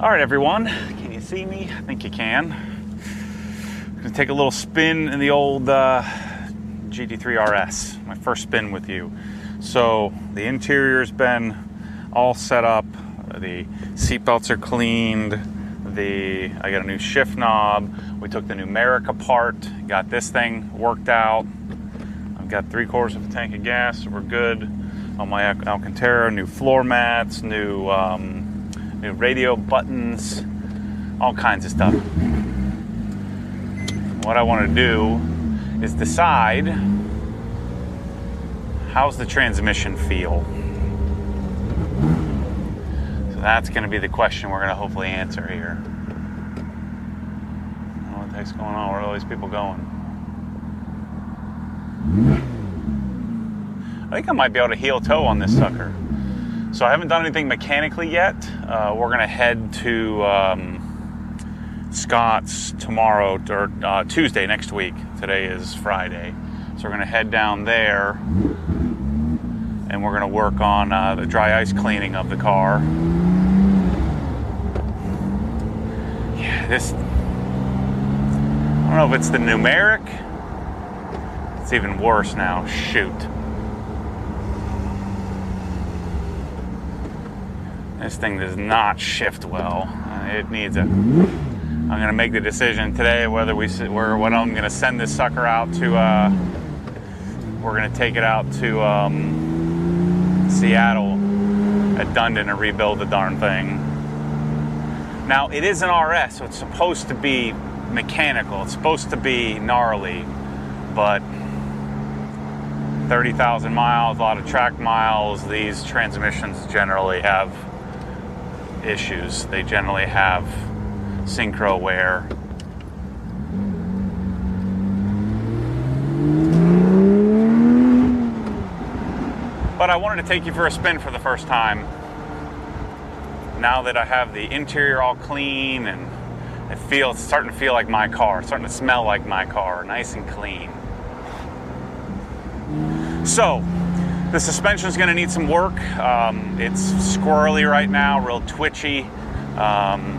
All right, everyone, can you see me? I think you can. I'm gonna take a little spin in the old GT3 RS, my first spin with you. So the interior's been all set up, the seatbelts are cleaned, I got a new shift knob, we took the numeric apart, got this thing worked out. I've got 3/4 of a tank of gas, so we're good on my Alcantara, new floor mats, new radio buttons, all kinds of stuff. What I want to do is decide, how's the transmission feel? So that's going to be the question we're going to hopefully answer here. I don't know what the heck's going on. Where are all these people going? I think I might be able to heel toe on this sucker. So I haven't done anything mechanically yet. We're going to head to Scott's tomorrow, or Tuesday next week. Today is Friday. So we're going to head down there and we're going to work on the dry ice cleaning of the car. Yeah, this, I don't know if it's the numeric. It's even worse now. Shoot. This thing does not shift well. It needs a... I'm going to make the decision today whether when I'm going to send this sucker out to... we're going to take it out to Seattle at Dundon and rebuild the darn thing. Now, it is an RS, so it's supposed to be mechanical. It's supposed to be gnarly, but 30,000 miles, a lot of track miles, these transmissions generally have issues. They generally have synchro wear. But I wanted to take you for a spin for the first time. Now that I have the interior all clean and it's starting to feel like my car, it's starting to smell like my car, nice and clean. So, the suspension's going to need some work. It's squirrely right now, real twitchy. I'm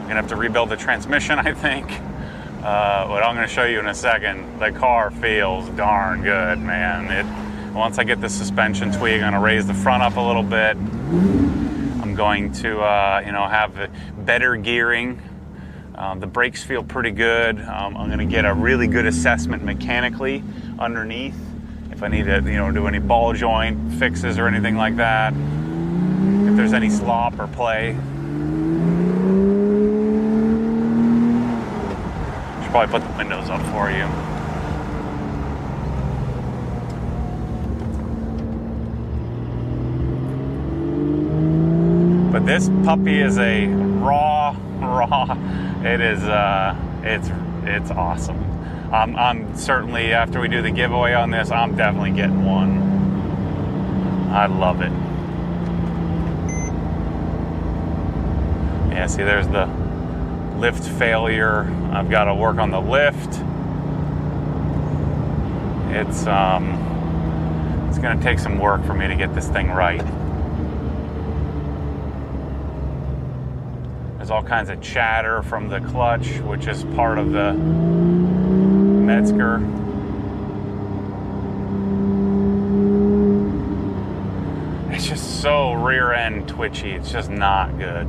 going to have to rebuild the transmission, I think. What I'm going to show you in a second, the car feels darn good, man. Once I get the suspension tweak, I'm going to raise the front up a little bit. I'm going to, have better gearing. The brakes feel pretty good. I'm going to get a really good assessment mechanically underneath. If I need to, do any ball joint fixes or anything like that. If there's any slop or play. Should probably put the windows up for you. But this puppy is a raw. It is, it's awesome. I'm certainly, after we do the giveaway on this, I'm definitely getting one. I love it. Yeah, see, there's the lift failure. I've got to work on the lift. It's going to take some work for me to get this thing right. There's all kinds of chatter from the clutch, which is part of the Metzger. It's just so rear end twitchy. It's just not good.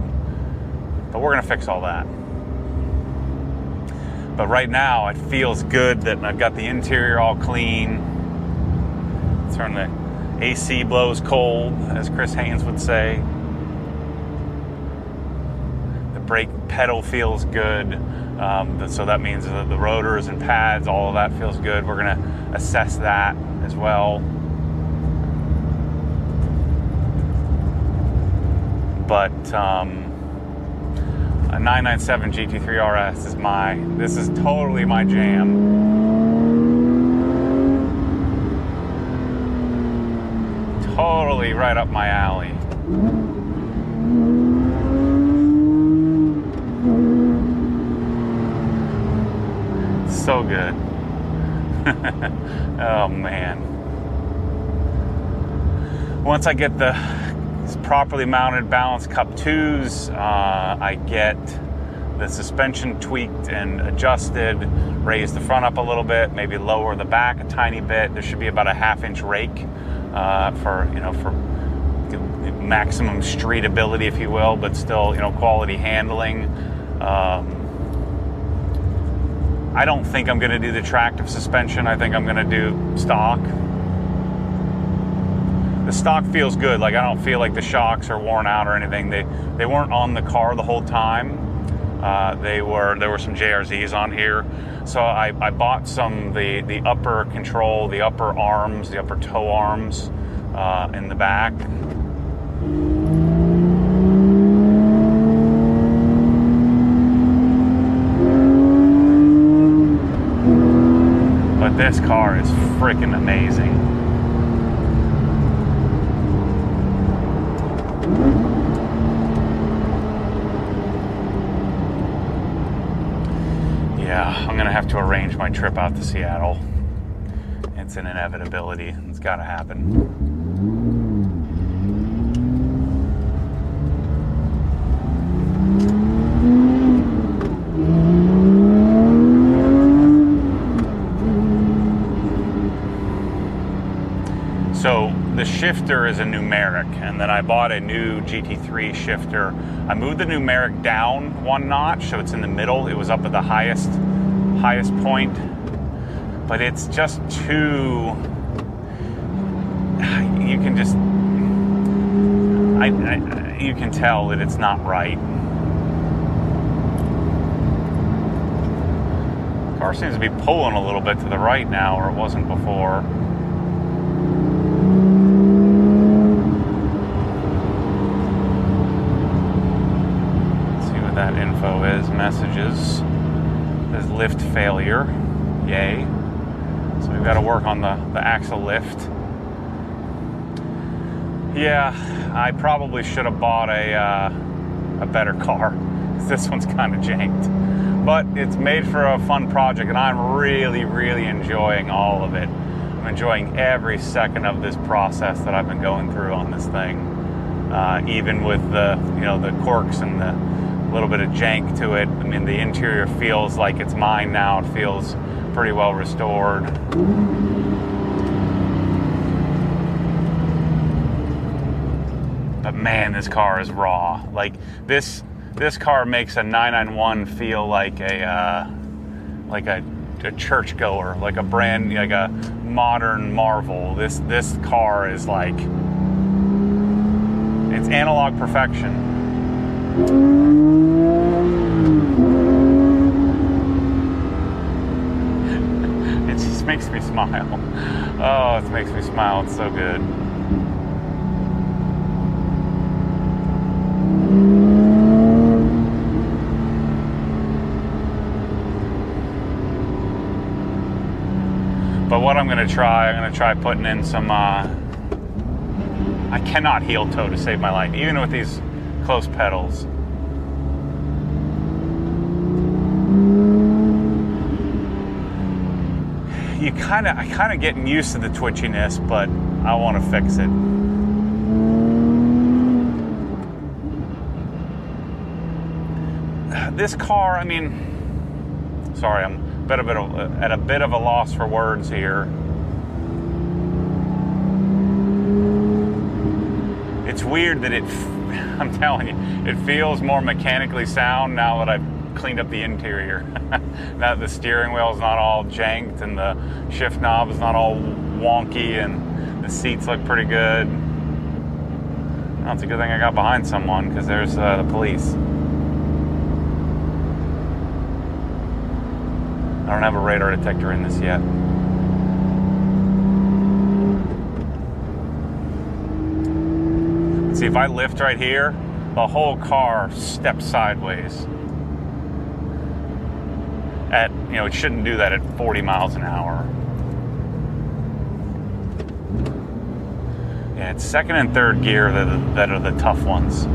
But we're going to fix all that. But right now, it feels good that I've got the interior all clean. Turn the AC blows cold, as Chris Haynes would say. The brake pedal feels good. So that means that the rotors and pads, all of that feels good. We're going to assess that as well. But a 997 GT3 RS this is totally my jam. Totally right up my alley. So good. Oh man. Once I get the It's properly mounted balance cup 2s. I get the suspension tweaked and adjusted, raise the front up a little bit, maybe lower the back a tiny bit. There should be about a 1/2-inch rake for maximum street ability, if you will, but still, quality handling. I don't think I'm going to do the tractive suspension. I think I'm going to do stock. The stock feels good. Like, I don't feel like the shocks are worn out or anything. They weren't on the car the whole time. There were some JRZs on here. So I bought the upper control, the upper arms, the upper toe arms in the back. But this car is freaking amazing. Yeah, I'm gonna have to arrange my trip out to Seattle. It's an inevitability. It's gotta happen. So the shifter is a numeric, and then I bought a new GT3 shifter. I moved the numeric down 1 notch, so it's in the middle. It was up at the highest point, but it's just too. You can just, you can tell that it's not right. The car seems to be pulling a little bit to the right now, or it wasn't before. That info is messages. There's lift failure. Yay. So we've got to work on the axle lift. Yeah, I probably should have bought a better car. This one's kind of janked. But it's made for a fun project, and I'm really, really enjoying all of it. I'm enjoying every second of this process that I've been going through on this thing. Even with the quirks and the little bit of jank to it. I mean, the interior feels like it's mine now. It feels pretty well restored. But man, this car is raw. Like, this car makes a 991 feel like a churchgoer, like a modern marvel. This car is like, it's analog perfection. It just makes me smile. Oh, it makes me smile. It's so good. But what I'm going to try putting in some, I cannot heel toe to save my life, even with these close pedals. I kind of getting used to the twitchiness, but I want to fix it. This car, I mean, sorry, I'm at a bit of a loss for words here. It's weird that I'm telling you, it feels more mechanically sound now that I've cleaned up the interior. Now that the steering wheel's not all janked and the shift knob is not all wonky and the seats look pretty good. Well, it's a good thing I got behind someone, because there's the police. I don't have a radar detector in this yet. See, if I lift right here, the whole car steps sideways. It shouldn't do that at 40 miles an hour. Yeah, it's second and third gear that are the tough ones.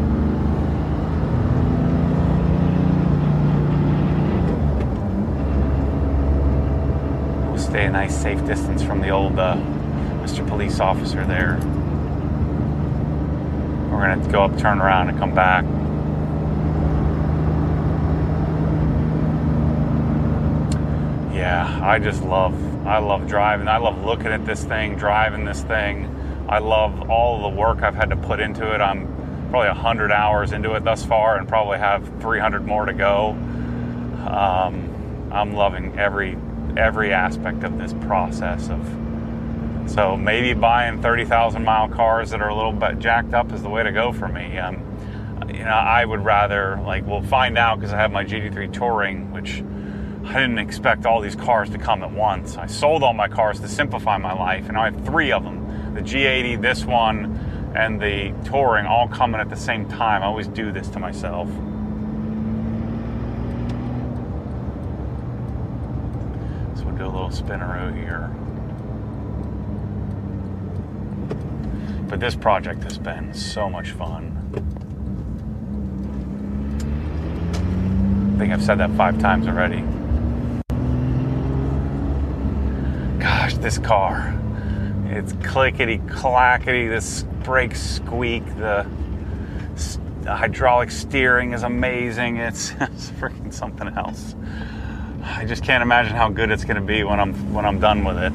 We'll stay a nice safe distance from the old Mr. Police Officer there. We're gonna go up, turn around, and come back. Yeah, I love driving. I love looking at this thing, driving this thing. I love all the work I've had to put into it. I'm probably 100 hours into it thus far and probably have 300 more to go. I'm loving every aspect of this process. So maybe buying 30,000 mile cars that are a little bit jacked up is the way to go for me. You know, I would rather, like, we'll find out because I have my GT3 Touring, which I didn't expect all these cars to come at once. I sold all my cars to simplify my life, and I have 3 of them. The G80, this one, and the Touring all coming at the same time. I always do this to myself. So we'll do a little spinaroo here. But this project has been so much fun. I think I've said that 5 times already. Gosh, this car. It's clickety-clackety, this brakes squeak, the hydraulic steering is amazing. It's freaking something else. I just can't imagine how good it's gonna be when I'm done with it.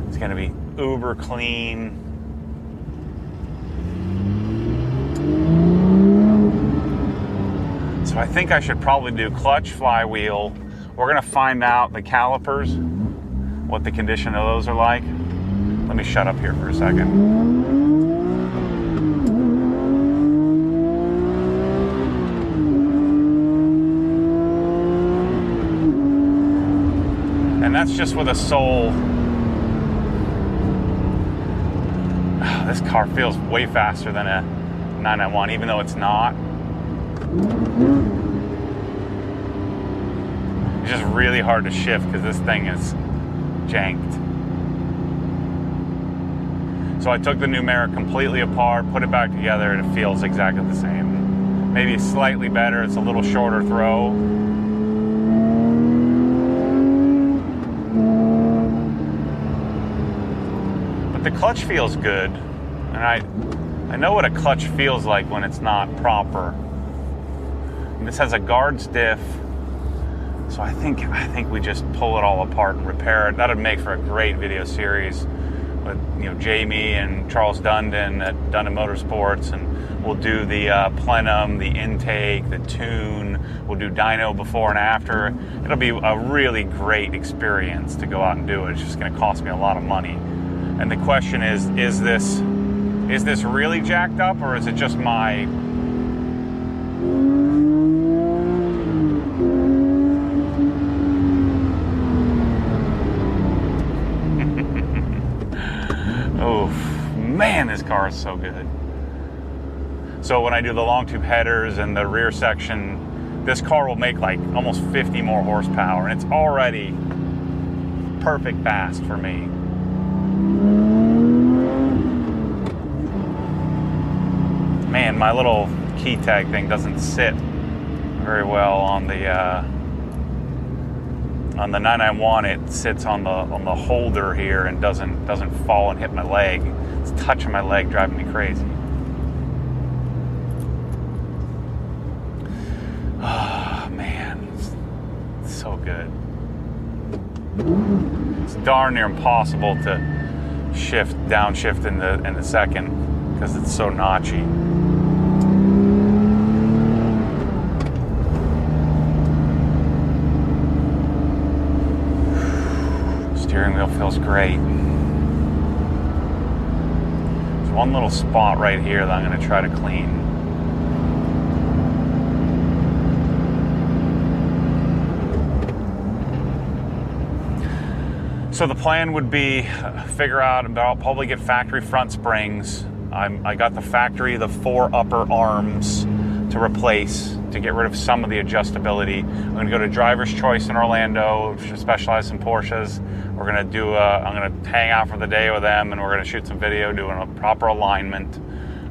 It's gonna be uber clean. So I think I should probably do clutch, flywheel. We're gonna find out the calipers, what the condition of those are like. Let me shut up here for a second. And that's just with a Soul. This car feels way faster than a 991, even though it's not. It's just really hard to shift because this thing is janked. So I took the numeric completely apart, put it back together, and it feels exactly the same. Maybe slightly better, it's a little shorter throw. But the clutch feels good. And I know what a clutch feels like when it's not proper. And this has a guards diff. So I think we just pull it all apart and repair it. That'd make for a great video series with, you know, Jamie and Charles Dundon at Dundon Motorsports, and we'll do the plenum, the intake, the tune. We'll do dyno before and after. It'll be a really great experience to go out and do it. It's just going to cost me a lot of money. And the question is this really jacked up, or is it just my... Oh, man, this car is so good. So when I do the long tube headers and the rear section, this car will make like almost 50 more horsepower, and it's already perfect fast for me. Man, my little key tag thing doesn't sit very well on the 991. It sits on the holder here and doesn't fall and hit my leg. It's touching my leg, driving me crazy. Oh man, it's so good. It's darn near impossible to downshift in the second because it's so notchy. Steering wheel feels great. There's one little spot right here that I'm going to try to clean. So the plan would be figure out about, probably get factory front springs. I got the 4 upper arms to replace to get rid of some of the adjustability. I'm going to go to Driver's Choice in Orlando, which specializes in Porsches. We're going to do I'm going to hang out for the day with them, and we're going to shoot some video doing a proper alignment.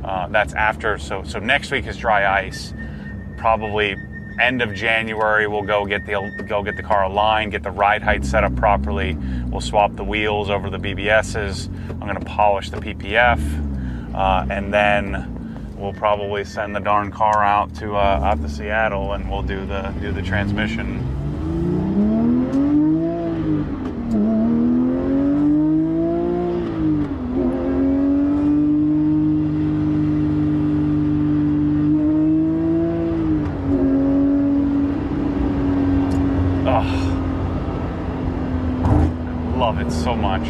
That's after. So next week is dry ice. Probably end of January, we'll go get the car aligned, get the ride height set up properly. We'll swap the wheels over the BBSs. I'm going to polish the PPF. and then we'll probably send the darn car out to Seattle, and we'll do the transmission. Oh, I love it so much.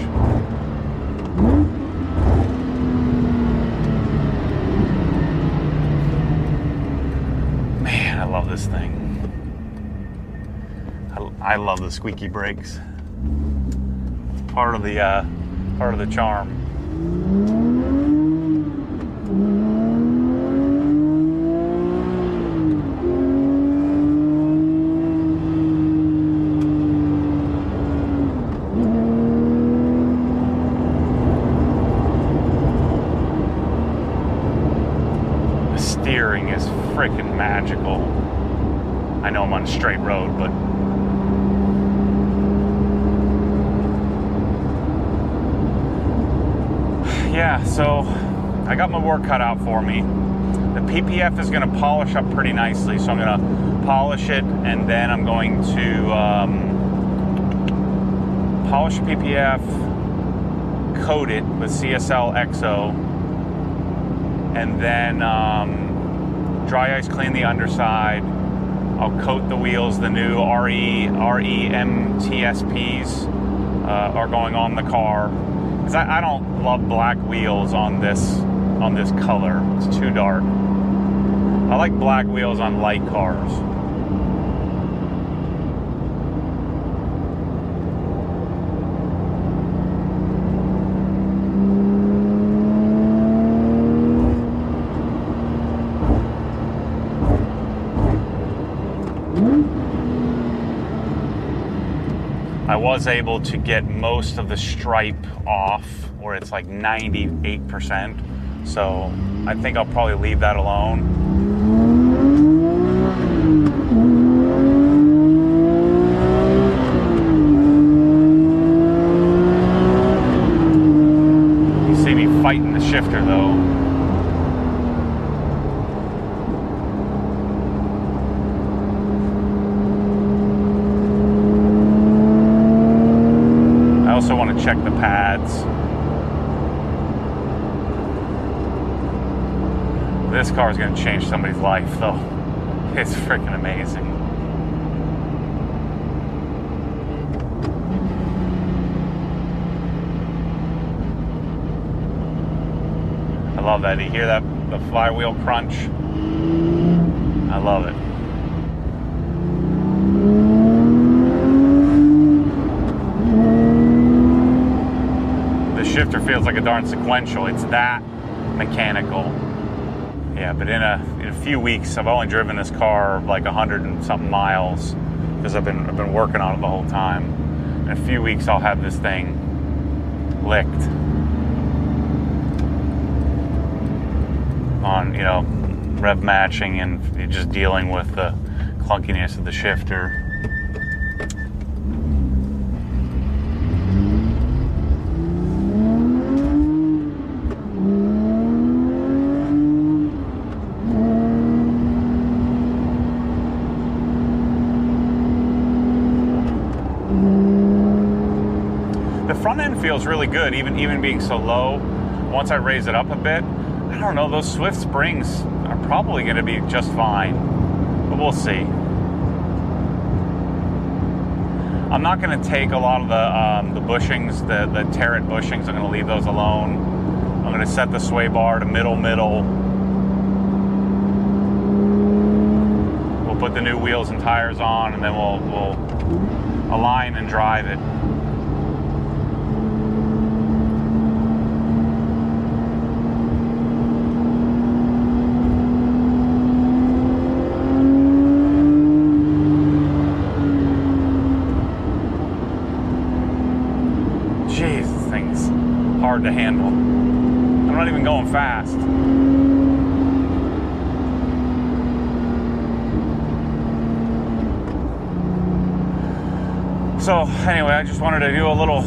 Man, I love this thing. I love the squeaky brakes. It's part of the charm. Steering is freaking magical. I know I'm on a straight road, but yeah, so I got my work cut out for me. The PPF is going to polish up pretty nicely, so I'm going to polish it, and then I'm going to polish the PPF, coat it with CSL XO, and then dry ice clean the underside. I'll coat the wheels. The new REM TSPs are going on the car, because I don't love black wheels on this color. It's too dark. I like black wheels on light cars. I was able to get most of the stripe off, or it's like 98%. So I think I'll probably leave that alone. You see me fighting the shifter though. I also want to check the pads. This car is going to change somebody's life, though. It's freaking amazing. I love that. You hear that? The flywheel crunch? I love it. Shifter feels like a darn sequential. It's that mechanical. Yeah, but in a few weeks, I've only driven this car like 100 and something miles, because I've been working on it the whole time. In a few weeks, I'll have this thing licked on, you know, rev matching and just dealing with the clunkiness of the shifter. The front end feels really good, even being so low. Once I raise it up a bit, I don't know, those Swift springs are probably going to be just fine, but we'll see. I'm not going to take a lot of the bushings, the Tarot bushings. I'm going to leave those alone. I'm going to set the sway bar to middle. We'll put the new wheels and tires on, and then we'll align and drive it. Jeez, this thing's hard to handle. I'm not even going fast. So anyway, I just wanted to do a little,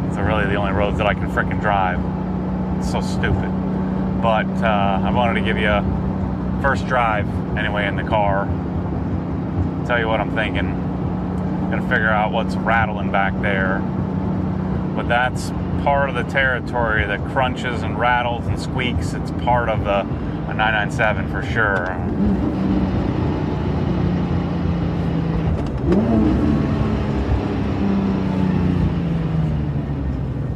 it's really the only roads that I can frickin' drive. It's so stupid. but I wanted to give you a first drive anyway in the car. Tell you what I'm thinking. Gotta figure out what's rattling back there. But that's part of the territory that crunches and rattles and squeaks. It's part of a 997 for sure.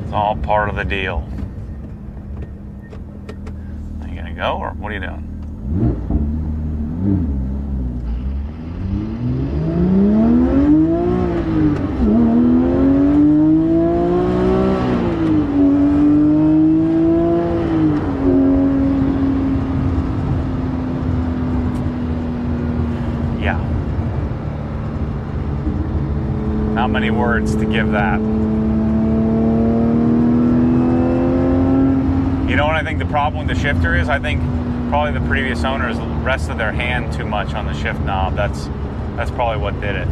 It's all part of the deal. Are you gonna go, or what are you doing? Yeah. Not many words to give that. You know what I think the problem with the shifter is? I think probably the previous owners rested their hand too much on the shift knob. That's probably what did it.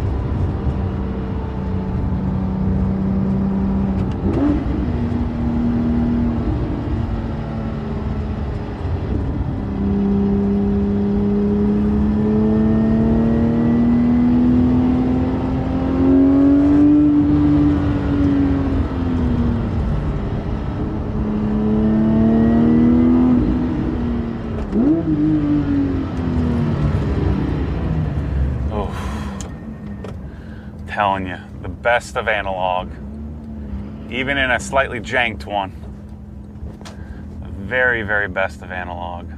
Telling you, the best of analog, even in a slightly janked one. The very, very best of analog.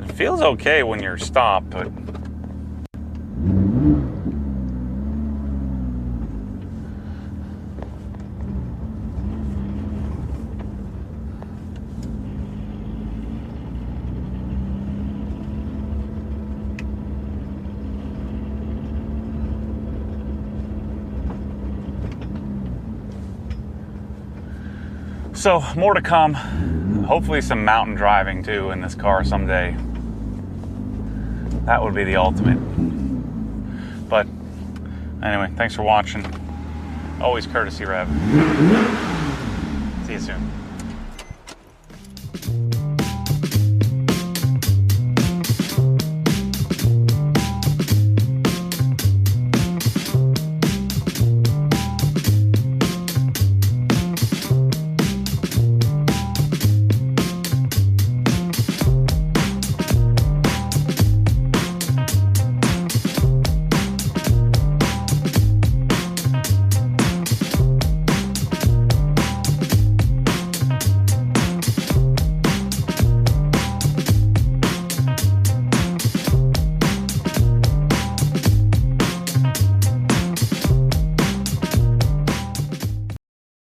It feels okay when you're stopped, but so more to come. Hopefully some mountain driving too in this car someday. That would be the ultimate. But anyway, thanks for watching. Always courtesy Rev. See you soon.